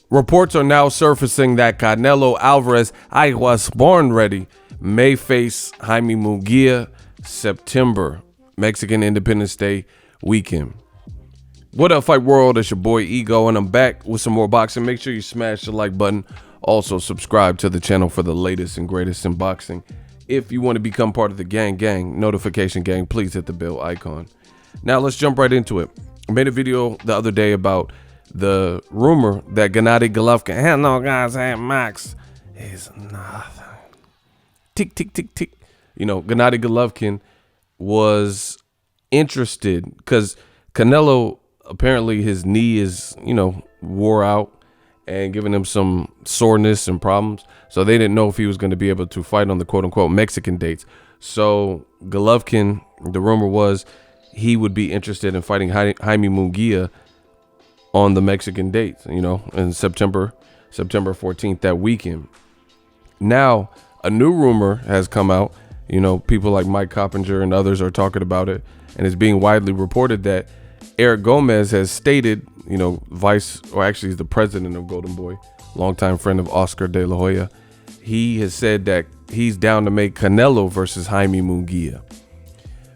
Reports are now surfacing that Canelo Alvarez, I was born ready, may face Jaime Munguia September, Mexican Independence Day weekend. What up, Fight World? It's your boy Ego, and I'm back with some more boxing. Make sure you smash the like button. Also, subscribe to the channel for the latest and greatest in boxing. If you want to become part of the gang, notification gang, please hit the bell icon. Now, let's jump right into it. I made a video the other day about the rumor that Gennady Golovkin, hello guys, hey Max, is nothing. Tick, tick, tick, tick. You know, Gennady Golovkin was interested because Canelo, apparently his knee is, wore out and giving him some soreness and problems. So they didn't know if he was going to be able to fight on the quote unquote Mexican dates. So Golovkin, the rumor was he would be interested in fighting Jaime Munguia on the Mexican dates, in September 14th, that weekend. Now, a new rumor has come out. People like Mike Coppinger and others are talking about it, and it's being widely reported that Eric Gomez has stated, he's the president of Golden Boy, longtime friend of Oscar De La Hoya. He has said that he's down to make Canelo versus Jaime Munguia.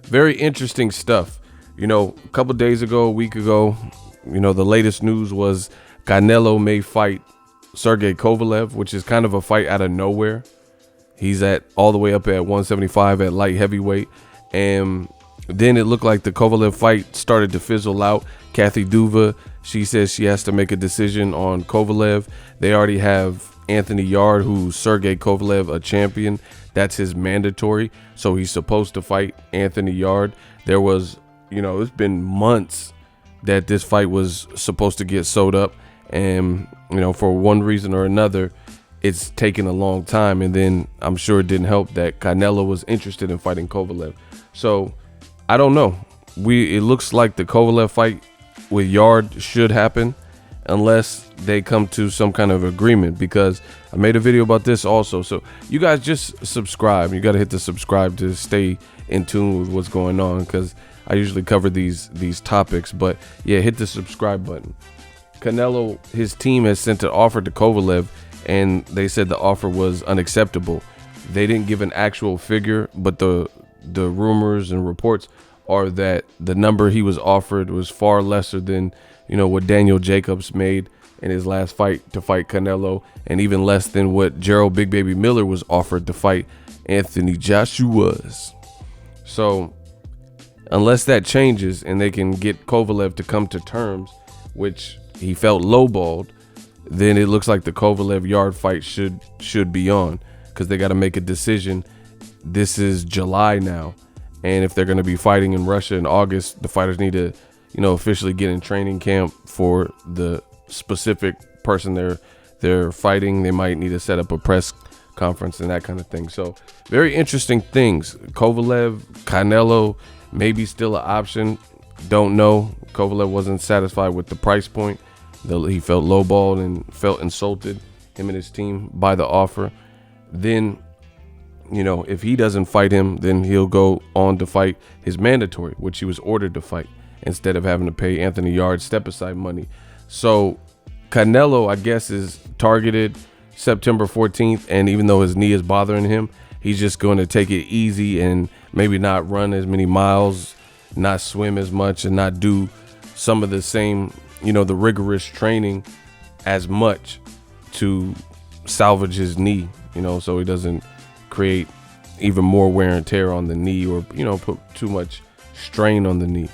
Very interesting stuff. A couple days ago, a week ago, the latest news was Canelo may fight Sergey Kovalev, which is kind of a fight out of nowhere. He's all the way up at 175 at light heavyweight. And then it looked like the Kovalev fight started to fizzle out. Kathy Duva, she says she has to make a decision on Kovalev. They already have Anthony Yarde, who's Sergey Kovalev, a champion. That's his mandatory. So he's supposed to fight Anthony Yarde. There was, it's been months that this fight was supposed to get sewed up, and for one reason or another it's taken a long time. And then I'm sure it didn't help that Canelo was interested in fighting Kovalev. So I don't know, it looks like the Kovalev fight with Yarde should happen unless they come to some kind of agreement, because I made a video about this also. So you guys just subscribe. You got to hit the subscribe to stay in tune with what's going on, because I usually cover these topics. But yeah, hit the subscribe button. Canelo, his team has sent an offer to Kovalev, and they said the offer was unacceptable. They didn't give an actual figure, but the rumors and reports are that the number he was offered was far lesser than what Daniel Jacobs made in his last fight to fight Canelo, and even less than what Gerald Big Baby Miller was offered to fight Anthony Joshua's. So unless that changes and they can get Kovalev to come to terms, which he felt lowballed, then it looks like the Kovalev Yarde fight should be on, because they got to make a decision. This is July now, and if they're going to be fighting in Russia in August, the fighters need to officially get in training camp for the specific person they're fighting. They might need to set up a press conference and that kind of thing. So very interesting things. Kovalev, Canelo, maybe still an option. Don't know. Kovalev wasn't satisfied with the price point. He felt lowballed and felt insulted, him and his team, by the offer. Then, if he doesn't fight him, then he'll go on to fight his mandatory, which he was ordered to fight, instead of having to pay Anthony Yarde step-aside money. So Canelo, I guess, is targeted September 14th, and even though his knee is bothering him, he's just going to take it easy and maybe not run as many miles, not swim as much, and not do some of the same, the rigorous training as much to salvage his knee, so he doesn't create even more wear and tear on the knee, or, put too much strain on the knee.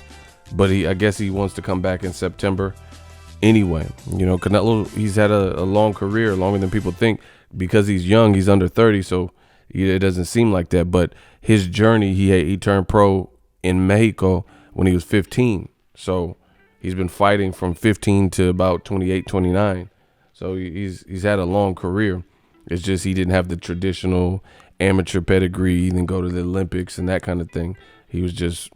But I guess he wants to come back in September anyway. Canelo, he's had a long career, longer than people think, because he's young. He's under 30, so it doesn't seem like that. But his journey, he turned pro in Mexico when he was 15. So he's been fighting from 15 to about 28, 29. So he's had a long career. It's just he didn't have the traditional amateur pedigree. He didn't go to the Olympics and that kind of thing. He was just,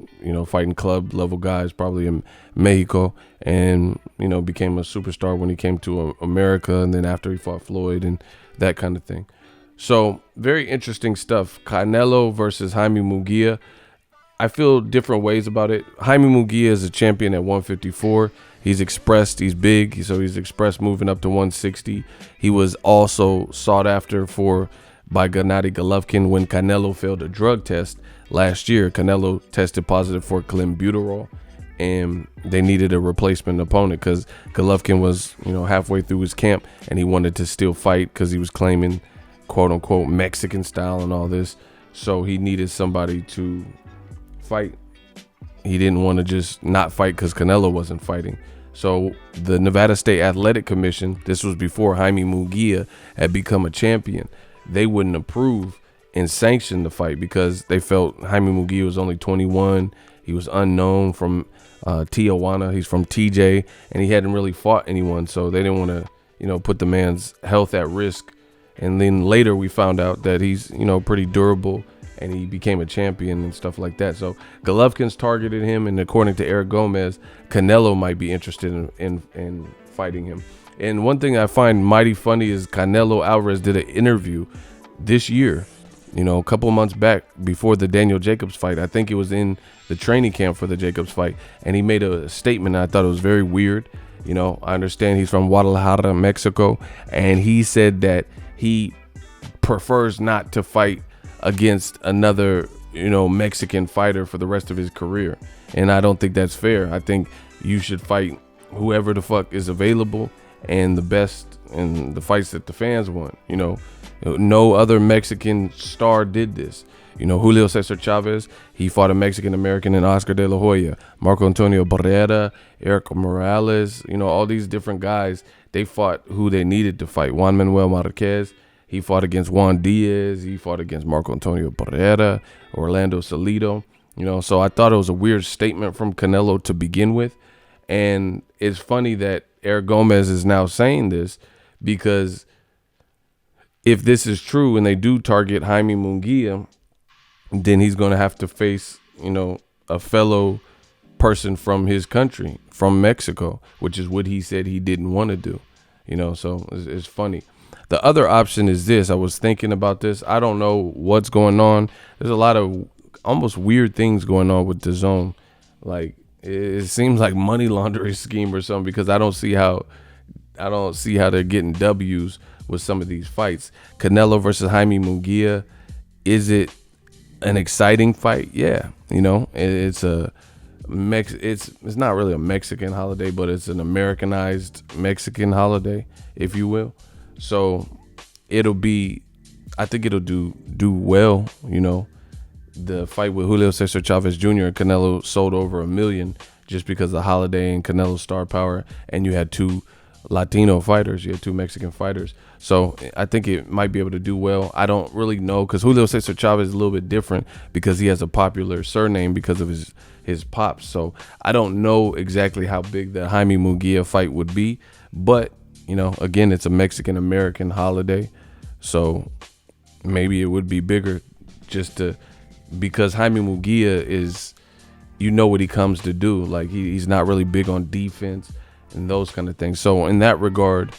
fighting club level guys probably in Mexico, and, became a superstar when he came to America, and then after he fought Floyd and that kind of thing. So very interesting stuff. Canelo versus Jaime Munguia. I feel different ways about it. Jaime Munguia is a champion at 154. He's expressed, he's big, so he's expressed moving up to 160. He was also sought after by Gennady Golovkin when Canelo failed a drug test last year. Canelo tested positive for clenbuterol, and they needed a replacement opponent because Golovkin was, halfway through his camp, and he wanted to still fight because he was claiming, quote unquote, Mexican style and all this. So he needed somebody to fight. He didn't want to just not fight because Canelo wasn't fighting. So the Nevada State Athletic Commission, this was before Jaime Munguia had become a champion, they wouldn't approve and sanction the fight because they felt Jaime Munguia was only 21. He was unknown from Tijuana. He's from TJ, and he hadn't really fought anyone. So they didn't want to, put the man's health at risk. And then later we found out that he's, pretty durable, and he became a champion and stuff like that. So Golovkin's targeted him, and according to Eric Gomez, Canelo might be interested in fighting him. And one thing I find mighty funny is Canelo Alvarez did an interview this year, a couple months back before the Daniel Jacobs fight. I think it was in the training camp for the Jacobs fight, and he made a statement. I thought it was very weird. I understand he's from Guadalajara, Mexico, and he said that he prefers not to fight against another, Mexican fighter for the rest of his career. And I don't think that's fair. I think you should fight whoever the fuck is available and the best in the fights that the fans want. No other Mexican star did this. Julio Cesar Chavez, he fought a Mexican American in Oscar De La Hoya. Marco Antonio Barrera, Eric Morales, all these different guys, they fought who they needed to fight. Juan Manuel Marquez, he fought against Juan Diaz. He fought against Marco Antonio Barrera, Orlando Salido. So I thought it was a weird statement from Canelo to begin with. And it's funny that Eric Gomez is now saying this because if this is true and they do target Jaime Munguia, then he's going to have to face, a fellow person from his country, from Mexico, which is what he said he didn't want to do. So it's funny. The other option is this. I was thinking about this. I don't know what's going on. There's a lot of almost weird things going on with DAZN. Like, it seems like money laundering scheme or something, because I don't see how they're getting W's with some of these fights. Canelo versus Jaime Munguia. Is it an exciting fight? Yeah. It's not really a Mexican holiday, but it's an Americanized Mexican holiday, if you will. So I think it'll do well. The fight with Julio Cesar Chavez Jr. and Canelo sold over 1 million just because of the holiday and Canelo's star power. And you had 2 Latino fighters. You had 2 Mexican fighters. So I think it might be able to do well. I don't really know, because Julio Cesar Chavez is a little bit different because he has a popular surname because of his pops. So I don't know exactly how big the Jaime Munguia fight would be. But again, it's a Mexican-American holiday, so maybe it would be bigger because Jaime Munguia is, what he comes to do. Like, he's not really big on defense and those kind of things. So in that regard,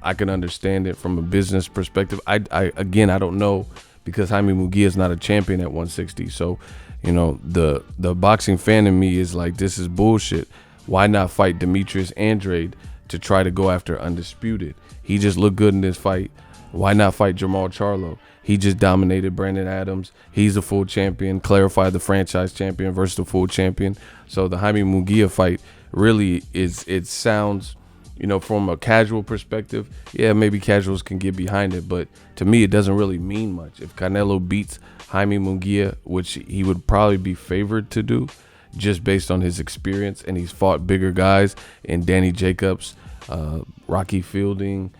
I can understand it from a business perspective. I don't know, because Jaime Munguia is not a champion at 160. So, the boxing fan in me is like, this is bullshit. Why not fight Demetrius Andrade to try to go after undisputed? He just looked good in this fight. Why not fight Jamal Charlo? He just dominated Brandon Adams. He's a full champion. Clarified the franchise champion versus the full champion. So the Jaime Munguia fight really it sounds, from a casual perspective, yeah, maybe casuals can get behind it, but to me it doesn't really mean much. If Canelo beats Jaime Munguia, which he would probably be favored to do, just based on his experience, and he's fought bigger guys in Danny Jacobs, Rocky Fielding,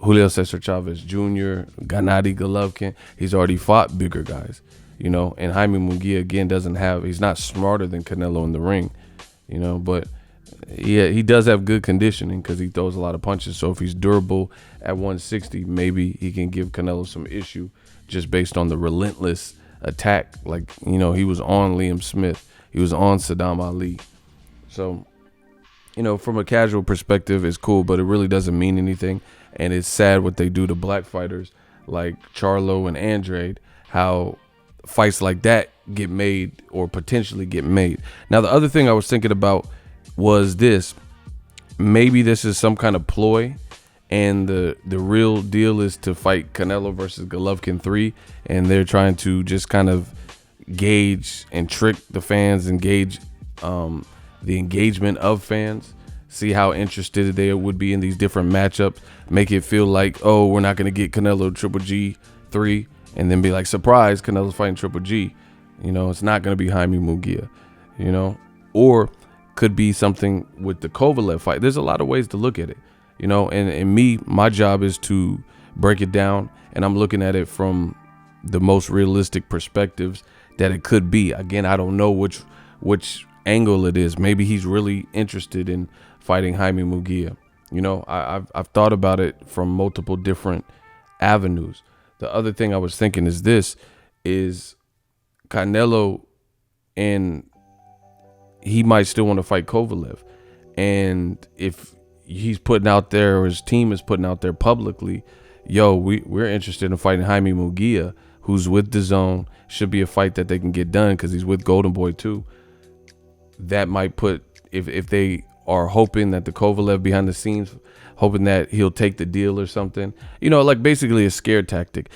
Julio Cesar Chavez Jr., Gennady Golovkin. He's already fought bigger guys, and Jaime Munguia, again, he's not smarter than Canelo in the ring, but yeah, he does have good conditioning because he throws a lot of punches. So if he's durable at 160, maybe he can give Canelo some issue just based on the relentless attack. Like, he was on Liam Smith. He was on Saddam Ali. So, from a casual perspective, it's cool, but it really doesn't mean anything. And it's sad what they do to black fighters. like Charlo and Andrade, how fights like that get made or potentially get made. Now, the other thing I was thinking about was this. Maybe this is some kind of ploy, and the real deal is to fight Canelo versus Golovkin 3, and they're trying to just kind of gauge and trick the fans and gauge the engagement of fans, see how interested they would be in these different matchups, make it feel like, oh, we're not going to get Canelo Triple G 3, and then be like, surprise, Canelo's fighting Triple G. You know, it's not going to be Jaime Munguia, you know, or could be something with the Kovalev fight. There's a lot of ways to look at it, you know, and my job is to break it down, and I'm looking at it from the most realistic perspectives that it could be. Again, I don't know which angle it is. Maybe he's really interested in fighting Jaime Munguia. You know, I've thought about it from multiple different avenues. The other thing I was thinking is this, is Canelo, and he might still want to fight Kovalev. And if he's putting out there, or his team is putting out there publicly, yo, we're interested in fighting Jaime Munguia, who's with DAZN, should be a fight that they can get done because he's with Golden Boy too. That might put, if they are hoping that the Kovalev behind the scenes, hoping that he'll take the deal or something, you know, like basically a scare tactic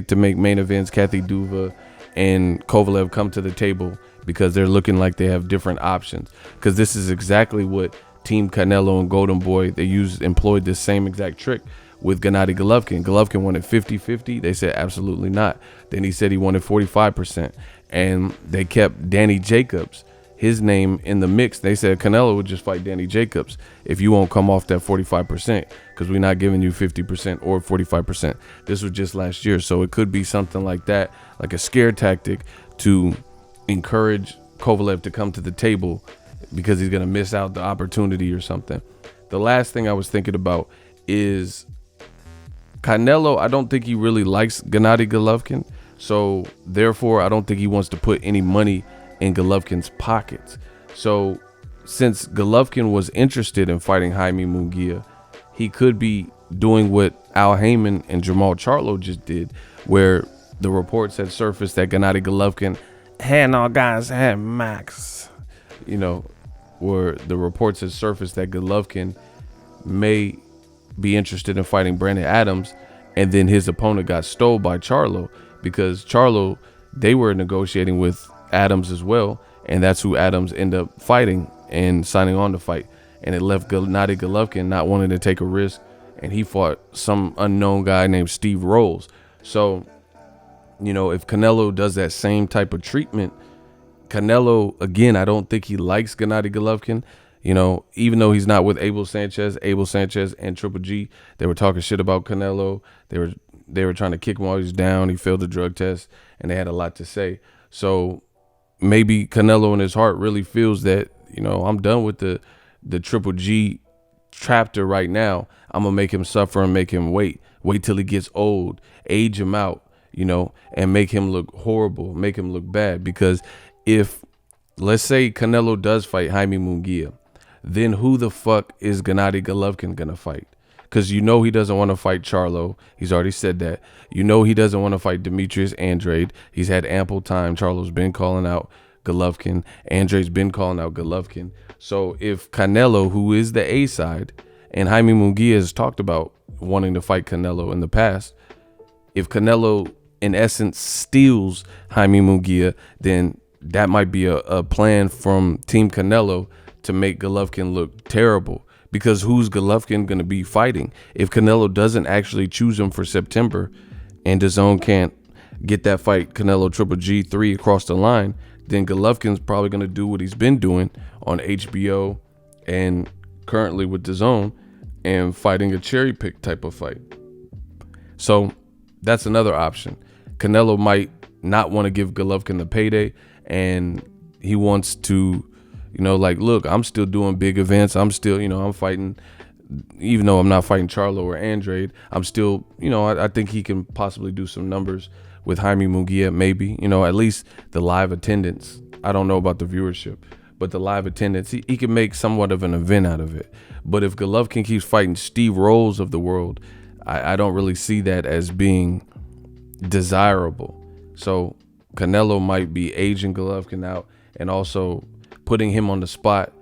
to make main events Kathy Duva and Kovalev come to the table because they're looking like they have different options. Because this is exactly what Team Canelo and Golden Boy, they employed this same exact trick with Gennady Golovkin. Golovkin wanted 50-50. They said absolutely not. Then he said he wanted 45%. And they kept Danny Jacobs, his name, in the mix. They said Canelo would just fight Danny Jacobs if you won't come off that 45%, because we're not giving you 50% or 45%. This was just last year. So it could be something like that, like a scare tactic to encourage Kovalev to come to the table because he's going to miss out the opportunity or something. The last thing I was thinking about is Canelo. I don't think he really likes Gennady Golovkin. So therefore, I don't think he wants to put any money in Golovkin's pockets. So since Golovkin was interested in fighting Jaime Munguia, he could be doing what Al Heyman and Jamal Charlo just did, where the reports had surfaced that Gennady Golovkin had no guys, had max, you know, where the reports had surfaced that Golovkin may be interested in fighting Brandon Adams, and then his opponent got stole by Charlo, because Charlo, they were negotiating with Adams as well, and that's who Adams ended up fighting and signing on to fight. And it left Gennady Golovkin not wanting to take a risk, and he fought some unknown guy named Steve Rolls. So, you know, if Canelo does that same type of treatment, Canelo, again, I don't think he likes Gennady Golovkin. You know, even though he's not with Abel Sanchez and Triple G, they were talking shit about Canelo. They were trying to kick him while he was down. He failed the drug test, and they had a lot to say. So maybe Canelo in his heart really feels that, you know, I'm done with the Triple G chapter right now. I'm going to make him suffer and make him wait till he gets old, age him out, you know, and make him look horrible, make him look bad. Because if, let's say Canelo does fight Jaime Munguia, then who the fuck is Gennady Golovkin going to fight? Because you know he doesn't want to fight Charlo. He's already said that. You know he doesn't want to fight Demetrius Andrade. He's had ample time. Charlo's been calling out Golovkin. Andrade's been calling out Golovkin. So if Canelo, who is the A side, and Jaime Munguia has talked about wanting to fight Canelo in the past, if Canelo, in essence, steals Jaime Munguia, then that might be a plan from Team Canelo to make Golovkin look terrible. Because who's Golovkin going to be fighting? If Canelo doesn't actually choose him for September, and DAZN can't get that fight Canelo Triple G 3 across the line, then Golovkin's probably going to do what he's been doing on HBO and currently with DAZN, and fighting a cherry pick type of fight. So that's another option. Canelo might not want to give Golovkin the payday, and he wants to, you know, like, look, I'm still doing big events. I'm still, you know, I'm fighting, even though I'm not fighting Charlo or Andrade, I'm still, you know, I think he can possibly do some numbers with Jaime Munguia, maybe, you know, at least the live attendance. I don't know about the viewership, but the live attendance, he can make somewhat of an event out of it. But if Golovkin keeps fighting Steve Rolls of the world, I don't really see that as being desirable. So Canelo might be aging Golovkin out and also putting him on the spot,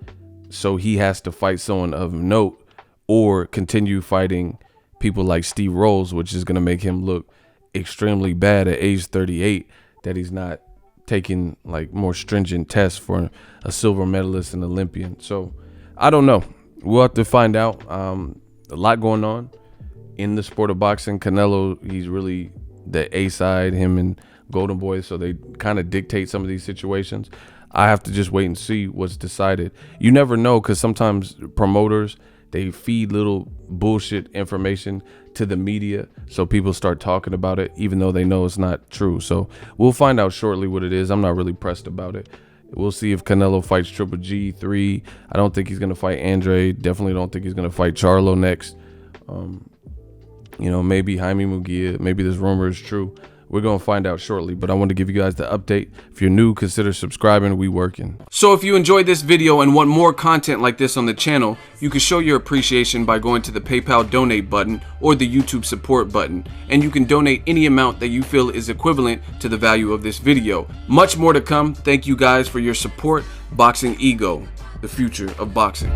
so he has to fight someone of note or continue fighting people like Steve Rolls, which is going to make him look extremely bad at age 38, that he's not taking like more stringent tests for a silver medalist and Olympian. So I don't know. We'll have to find out. A lot going on in the sport of boxing. Canelo, he's really the A side, him and Golden Boy, so they kind of dictate some of these situations. I have to just wait and see what's decided. You never know, because sometimes promoters, they feed little bullshit information to the media, so people start talking about it even though they know it's not true. So we'll find out shortly what it is. I'm not really pressed about it. We'll see if Canelo fights Triple G 3. I don't think he's going to fight Andre. Definitely don't think he's going to fight Charlo next. You know, maybe Jaime Munguia. Maybe this rumor is true. We're going to find out shortly, but I want to give you guys the update. If you're new, consider subscribing. We working. So if you enjoyed this video and want more content like this on the channel, you can show your appreciation by going to the PayPal donate button or the YouTube support button, and you can donate any amount that you feel is equivalent to the value of this video. Much more to come. Thank you guys for your support. Boxing Ego, the future of boxing.